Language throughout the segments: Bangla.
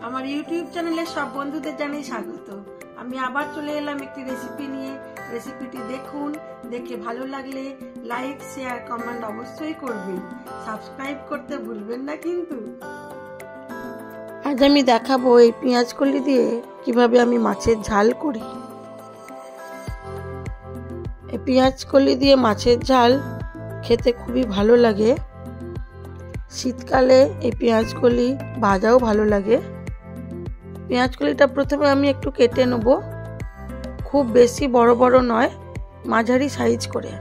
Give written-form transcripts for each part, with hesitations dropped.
আমার ইউটিউব চ্যানেলে সব বন্ধুদের জানাই স্বাগত। আমি আবার চলে এলাম একটি রেসিপি নিয়ে। রেসিপিটি দেখুন, দেখে ভালো লাগলে লাইক শেয়ার কমেন্ট অবশ্যই করবেন, সাবস্ক্রাইব করতে ভুলবেন না কিন্তু। আজ আমি দেখাবো এই পেঁয়াজ কলি দিয়ে কিভাবে আমি মাছের ঝাল করি। এই পেঁয়াজ কলি দিয়ে মাছের ঝাল খেতে খুবই ভালো লাগে। শীতকালে এই পেঁয়াজ কলি ভাজাও ভালো লাগে। পেঁয়াজ কলিটা প্রথমে আমি একটু কেটে নেব, খুব বেশি বড় বড় নয়, মাঝারি সাইজ করে।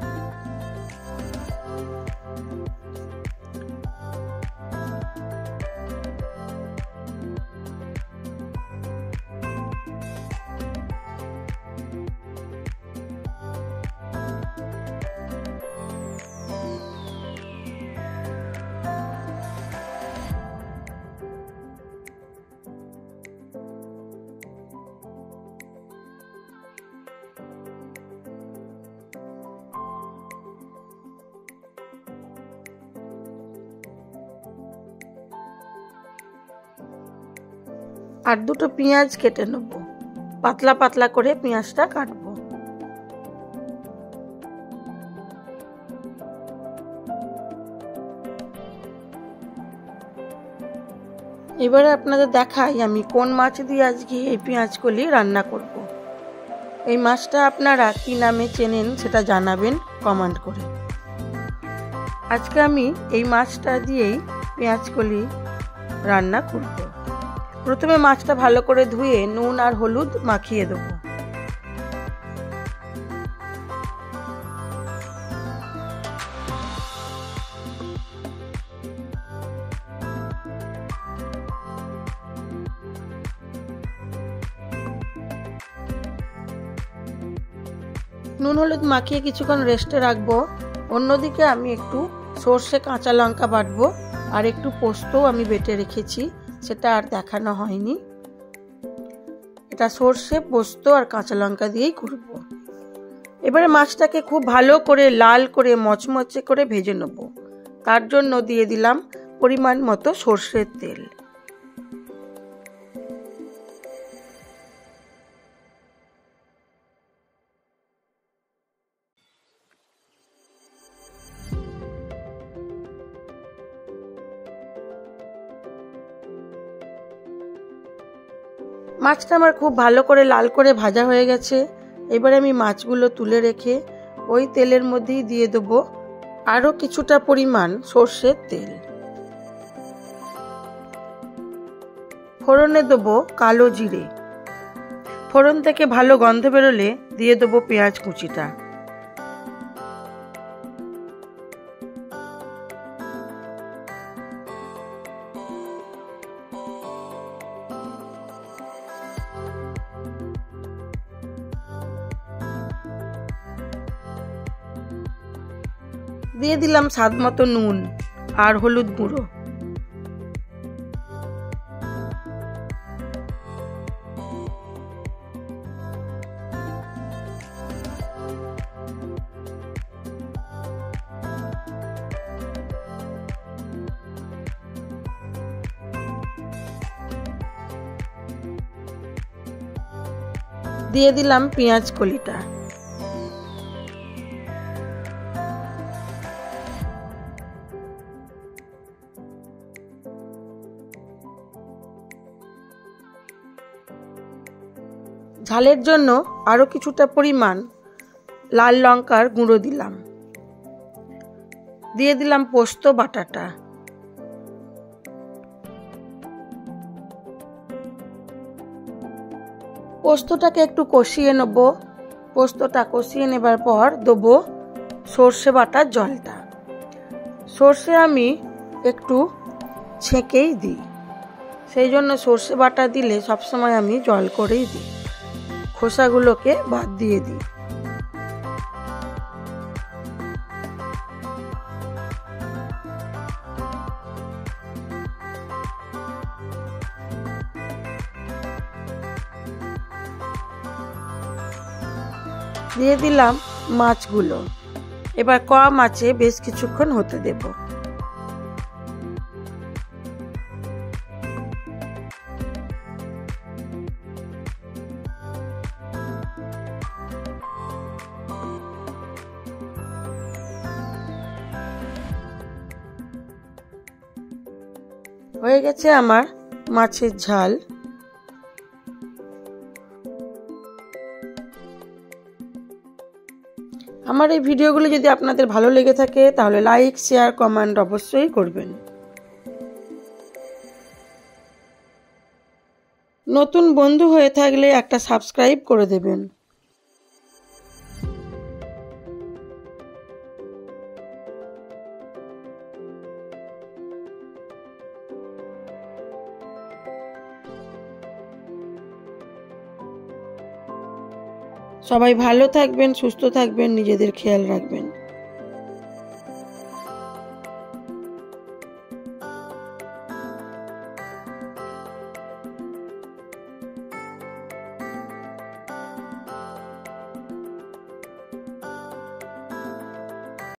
আর দুটো পেঁয়াজ কেটে নেব, পাতলা পাতলা করে পেঁয়াজটা কাটবো। এবারে আপনাদের দেখাই আমি কোন মাছ দিয়ে আজকে এই পেঁয়াজ কলি রান্না করব। এই মাছটা আপনারা কি নামে চেনেন সেটা জানাবেন কমেন্ট করে। আজকে আমি এই মাছটা দিয়েই পেঁয়াজ কলি রান্না করব। প্রথমে মাছটা ভালো করে ধুয়ে নুন আর হলুদ মাখিয়ে দেব। নুন হলুদ মাখিয়ে কিছুক্ষণ রেস্টে রাখবো। অন্যদিকে আমি একটু সর্ষে কাঁচা লঙ্কা বাটবো, আর একটু পোস্তও আমি বেটে রেখেছি, সেটা আর দেখানো হয়নি। এটা সর্ষে পোস্ত আর কাঁচা লঙ্কা দিয়েই করব। এবারে মাছটাকে খুব ভালো করে লাল করে মচমচে করে ভেজে নেব। তার জন্য দিয়ে দিলাম পরিমাণ মতো সর্ষের তেল। মাছটা আমার খুব ভালো করে লাল করে ভাজা হয়ে গেছে। এবারে আমি মাছগুলো তুলে রেখে ওই তেলের মধ্যেই দিয়ে দেবো আরও কিছুটা পরিমাণ সর্ষের তেল। ফোড়নে দেবো কালো জিরে। ফোড়ন থেকে ভালো গন্ধ বেরোলে দিয়ে দেবো পেঁয়াজ কুচিটা। দিয়ে দিলাম স্বাদ মতো নুন আর হলুদ গুঁড়ো। দিয়ে দিলাম পেঁয়াজ কলিটা। ঝালের জন্য আরো কিছুটা পরিমাণ লাল লঙ্কার গুঁড়ো দিলাম। দিয়ে দিলাম পোস্ত বাটাটা। পোস্তটাকে একটু কষিয়ে নেব। পোস্তটা কষিয়ে নেবার পর দেবো সর্ষে বাটার জলটা। সর্ষে আমি একটু ছেঁকেই দিই, সেই জন্য সর্ষে বাটা দিলে সবসময় আমি জল করেই দিই, খোসাগুলোকে বাদ দিয়ে দিই। দিয়ে দিলাম মাছগুলো। এবার কম আঁচে বেশ কিছুক্ষণ হতে দেব। হয়ে গেছে আমার মাছের ঝাল। আমার এই ভিডিওগুলো যদি আপনাদের ভালো লেগে থাকে তাহলে লাইক, শেয়ার, কমেন্ট অবশ্যই করবেন। নতুন বন্ধু হয়ে থাকলে একটা সাবস্ক্রাইব করে দেবেন। সবাই ভালো থাকবেন, সুস্থ থাকবেন, নিজেদের খেয়াল রাখবেন।